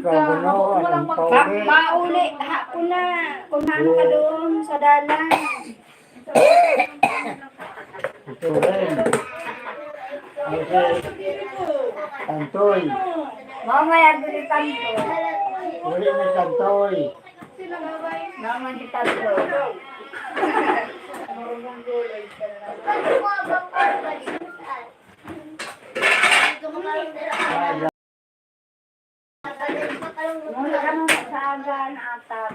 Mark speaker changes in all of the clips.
Speaker 1: Magkagulo, anong pauli?
Speaker 2: Pauli, hapon na. Kung ano ka doon sa dalan.
Speaker 1: Ito rin. Ay, Tantoy.
Speaker 2: Mamaya dili tanto.
Speaker 1: Uli ni Tantoy.
Speaker 2: Naman di tanto. Mula ka nung sa aga na atap.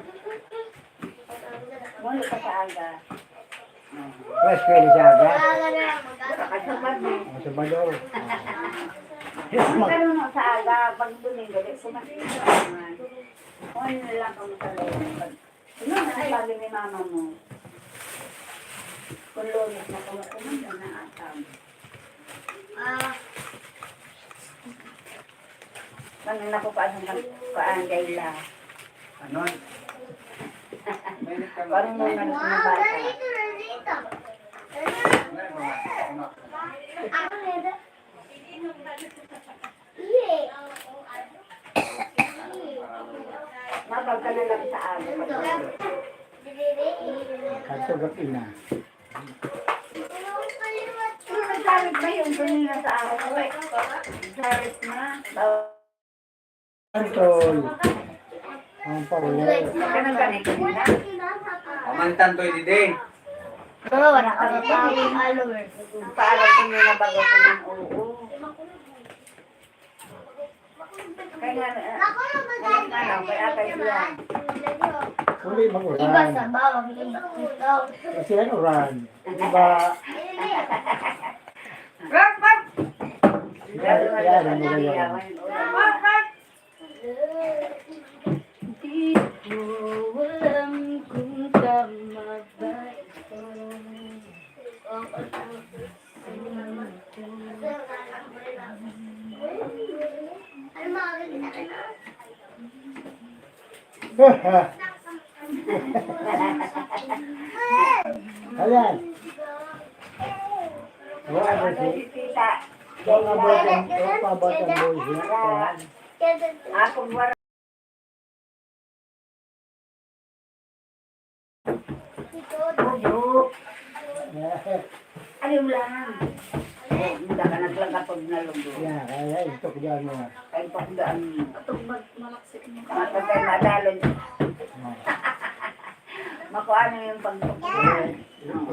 Speaker 2: Mula ka sa aga.
Speaker 1: Fresh kayo ni Saga.
Speaker 2: Kasabad mo.
Speaker 1: Masabado.
Speaker 2: Mula ka nung sa aga. Pag duling galit, sumasisa naman. Kung ano na lang kung sa loob. Ano na sabi ni mama mo? Kung lunes na kumukuman na atap. Pag napupasok ng kaangay la.
Speaker 1: Ano?
Speaker 2: Parang mo na bata. Mabag ka na lang sa aga.
Speaker 1: Kasugap ina.
Speaker 2: Nagsalit ba yung kanina sa aga? Nagsalit na.
Speaker 1: Tantoy. Ang pauli.
Speaker 2: Ganun ganito nila.
Speaker 3: Pamantan to hindi.
Speaker 2: Oo, wala ka na tawag. Paalam ko nila bago ko ng oo. Kaya nga, alam, kaya kayo yan.
Speaker 1: Uli mag-uran. Kasi ano uran? Diba? Yan ang mga
Speaker 2: Di ko alam kung tama ba ito.
Speaker 1: Ayan. Wala ba si? Kung abot ang buhay.
Speaker 2: Akong wala. Ayaw lang. Hindi ka naglagapag na lugo.
Speaker 1: Yan, kaya ito ko dyan mo.
Speaker 2: Kahit pa kung daan matagay madalon. Makuha na yung pagtukuhan.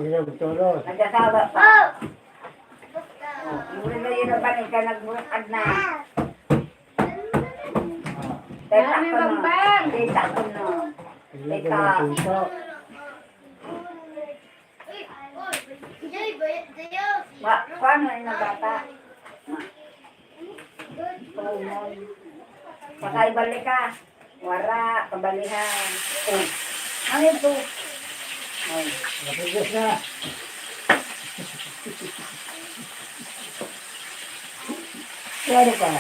Speaker 1: Ilang tulos.
Speaker 2: Nagkasawa pa. Yung yun na banig ka nagbukad na. Teta ko no. Teta ko no.
Speaker 1: Ilagay ng puso.
Speaker 2: Paano yung nabata? Tumon. Pakaibalik ka. Wara, kabalihan. Ano ito?
Speaker 1: Napigas na. Claro ka.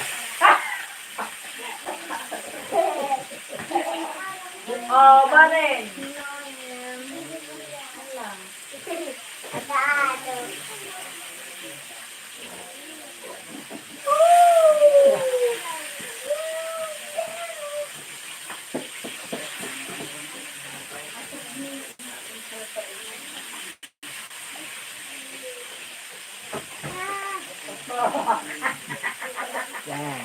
Speaker 2: Oh, barin.
Speaker 1: Yan.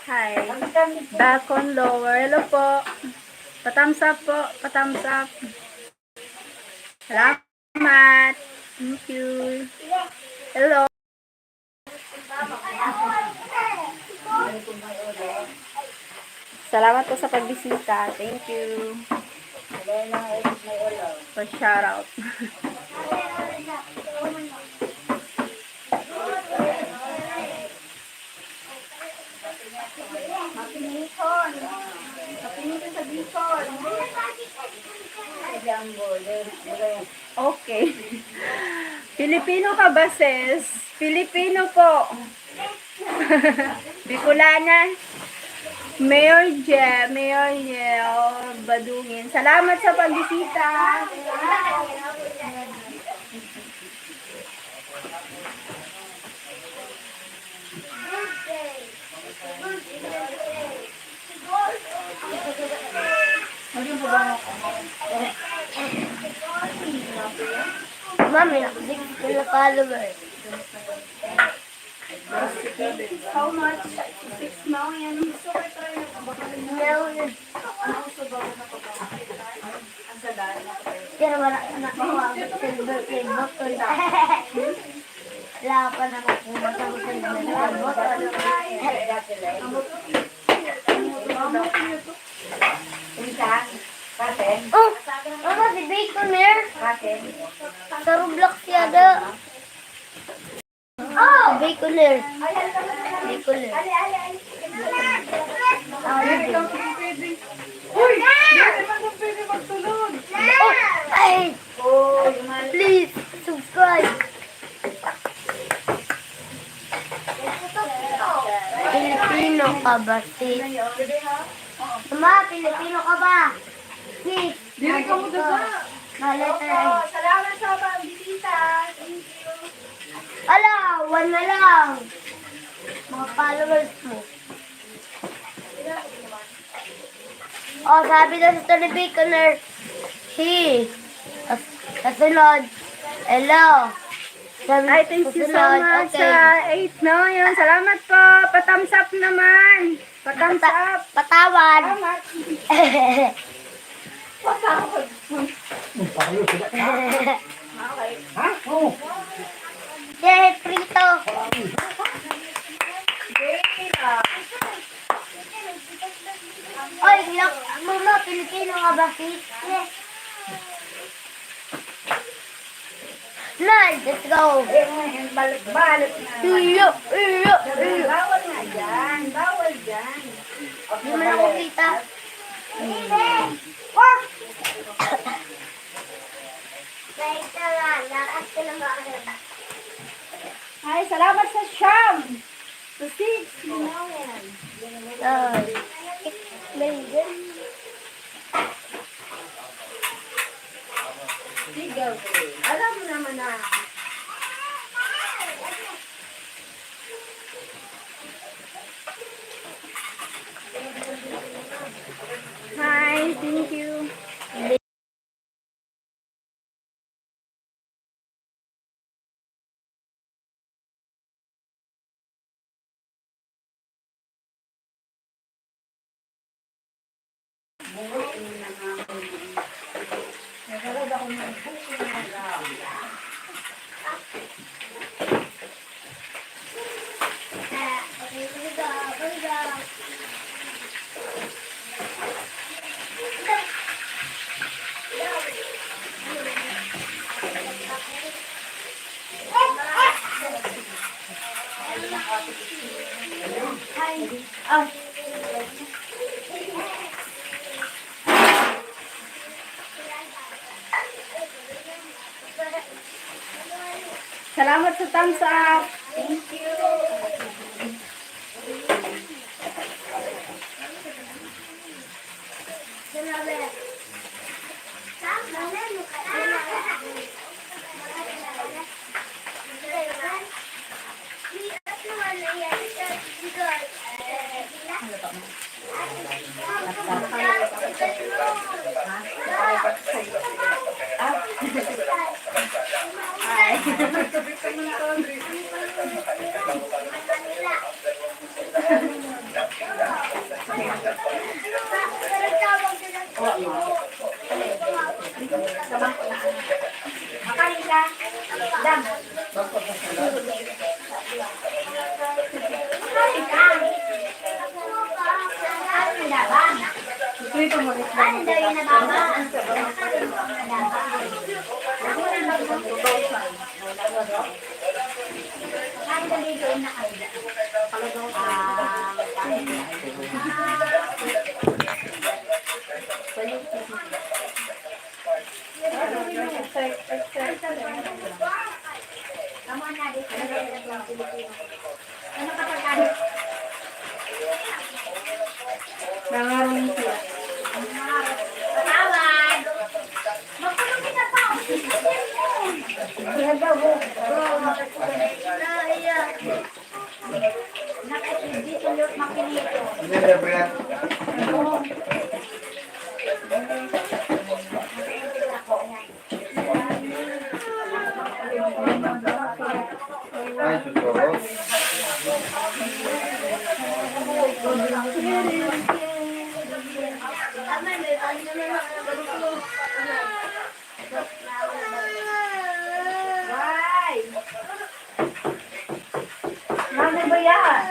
Speaker 4: Hi. Back on lower. Hello po. Pa-thumbs up po. Pa-thumbs up. Salamat. Thank you. Hello. Salamat po sa pagbisita. Thank you. For shout out.
Speaker 2: Mapiniton. Mapiniton sa bikon.
Speaker 4: Okay. Filipino ka ba, sis? Filipino po. Bicolana. Mayor Badungin. Salamat sa pagbisita.
Speaker 1: Mami, nakasik sila followers.
Speaker 2: How much? 6 million.
Speaker 1: Million. Pero wala ka nakuha ang silver play button. Wala pa nakuha ang silver play button. Oh, mama, si Bacon here. Sa Roblox yada. Oh, Bacon here. Bacon here.
Speaker 2: Uy! Hindi naman kung pwede magtulog.
Speaker 1: Oh, ay, please subscribe. Pilipino ka ba, sis? Mama, Pilipino ka ba? Sis.
Speaker 2: Dili ka mo daga.
Speaker 1: Letter
Speaker 2: Salamat sa pagbisita. Thank you.
Speaker 1: Ala, 1 na lang. Mga followers mo. Oh, sabi na sa televisioner, kasunod, hello. Sabi,
Speaker 4: Ay, thank you so
Speaker 1: kasunod,
Speaker 4: much
Speaker 1: okay.
Speaker 4: sa 8 million. Salamat po. Pa-thumbs up naman. Pa-thumbs up.
Speaker 1: Patawan.
Speaker 2: Salamat. Pasawag. Okay.
Speaker 1: Yay, prito. Oy, look, mama, Pilipino ka ba, sis? Yes. Nice, let's go.
Speaker 2: Balot na.
Speaker 1: Iyo.
Speaker 2: Bawal na dyan. Bawal dyan.
Speaker 1: Hindi mo na ako kita.
Speaker 2: Ay, salamat sa Sham. Sa 6 million. Sigaw ko. Alam mo naman na.
Speaker 4: Hi, thank you. Salamat sa thumbs up.
Speaker 2: Thank you. Makain ka. Dam. Makain ka. Ano na ba? Ano daw yung nababa? Ano daw yung nakain? Kamu na dito na Pilipino. Ano kapag
Speaker 4: Pangarong siya.
Speaker 2: Patawad! Makulong kita pa! Kaya daw, nakikindi ulit makinito.
Speaker 3: Hindi na ba yan? Ay, susuro.
Speaker 2: Why? Ano ba yan?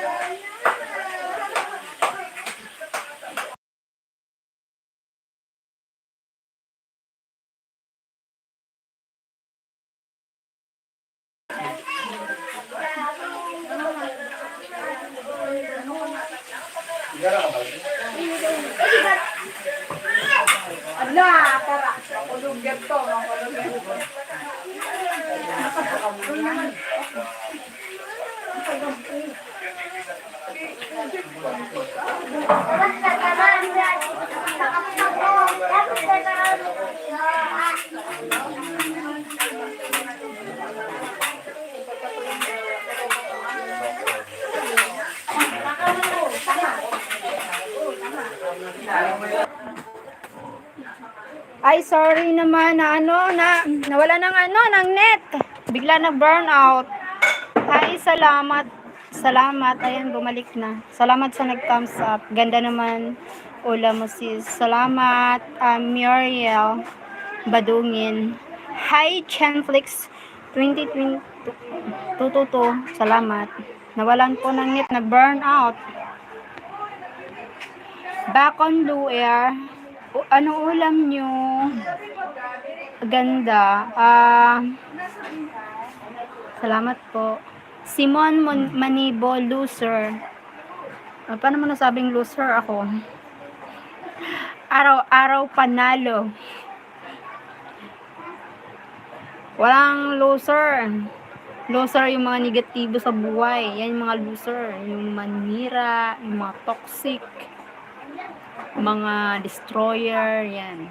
Speaker 3: Sigara ka ba?
Speaker 2: Ala, tara. Nakulog yan to. Nakulog yan to.
Speaker 4: Ay, sorry naman na nawala ng net. Bigla nag-burnout. Ay, salamat. Salamat. Ayan, bumalik na. Salamat sa nag-thumbs up. Ganda naman ulam mo sis. Salamat, Muriel Badungin. Hi, Chanflix 2022. Salamat. Nawalan po ng net, nag-burnout. Back on blue air. Anong ulam nyo? Ganda. Salamat po. Simon Manibo, loser. Paano mo nasabing loser ako? Araw-araw panalo. Walang loser. Loser yung mga negatibo sa buhay. Yan yung mga loser. Yung manira, yung mga toxic, mga destroyer, yan.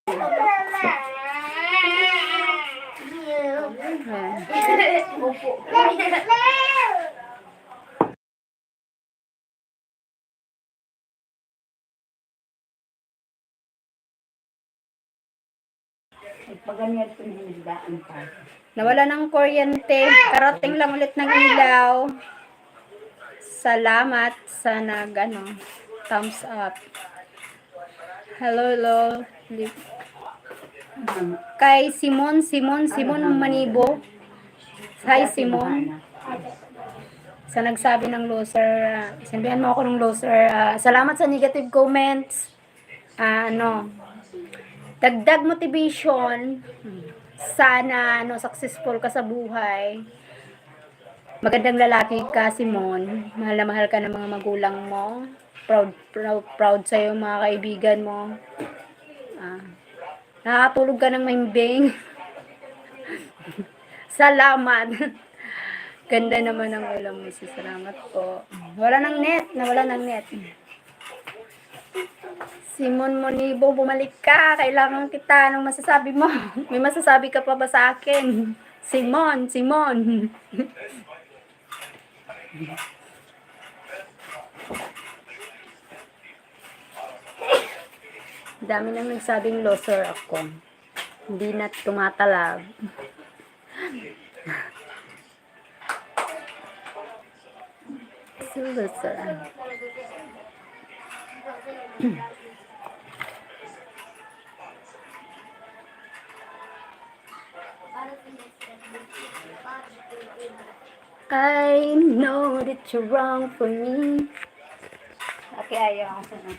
Speaker 2: Paganyat ko yung hinisdaan pa.
Speaker 4: Nawala ng kuryente. Karating lang ulit ng ilaw. Salamat sa thumbs up. Hello. Kay Simon Manibo. Hi, Simon. Sa nagsabi ng loser, sinabihan mo ako ng loser. Salamat sa negative comments. Dagdag motivation. Sana successful ka sa buhay. Magandang lalaki ka, Simon. Mahal na mahal ka ng mga magulang mo. Proud sa'yo mga kaibigan mo. Nakakatulog ka ng mahimbing. Salamat. Ganda naman ang ulam mo. Salamat po. Nawala ng net. Simon Monibo, bumalik ka. Kailangan kita. Anong masasabi mo? May masasabi ka pa ba sa akin? Simon. Dami nang nagsabing loser ako. Hindi na tumatalab. Loser. I know that you're wrong for me. Okay, ayaw ako na.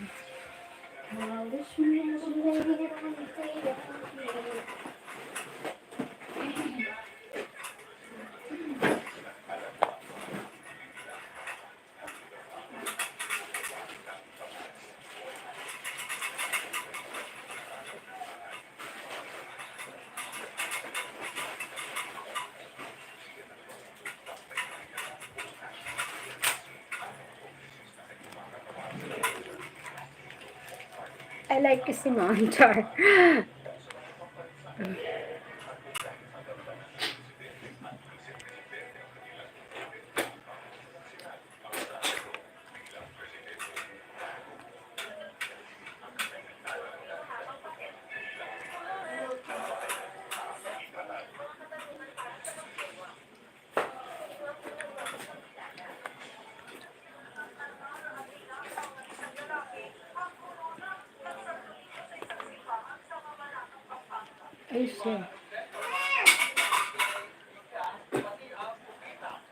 Speaker 4: I like Simon, Char. Ay, siya.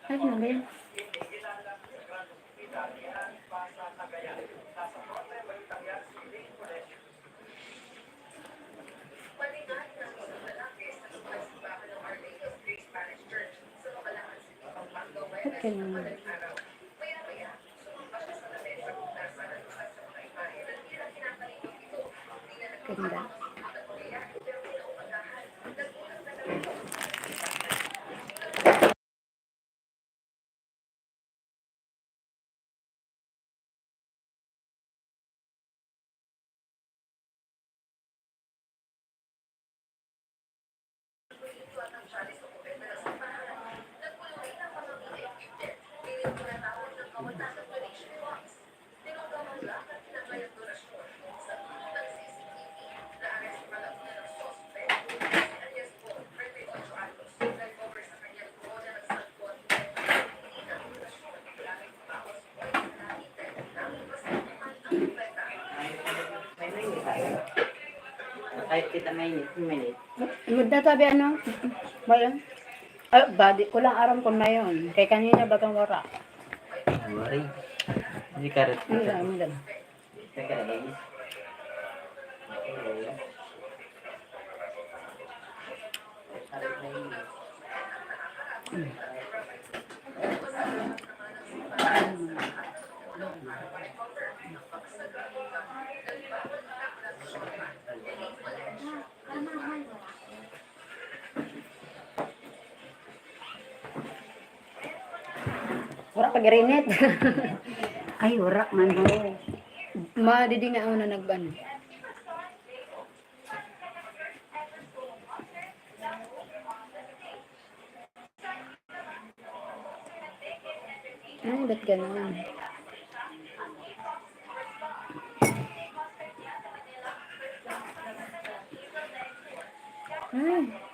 Speaker 4: Ay, ano ba yun? Okay naman. Ganda.
Speaker 1: Kahit kita mainit.
Speaker 4: Magdatabi ba yun? Ay, body ko lang aram ko na yun. Kay kanina bagang wara.
Speaker 1: Wari. Hindi karat kita.
Speaker 4: Ano lang.
Speaker 1: Teka lang.
Speaker 4: Wara pag-rinit.
Speaker 2: Ay, urak man ho.
Speaker 4: Madidi nga ako na nagban. Ay, ba't ganun? Ay.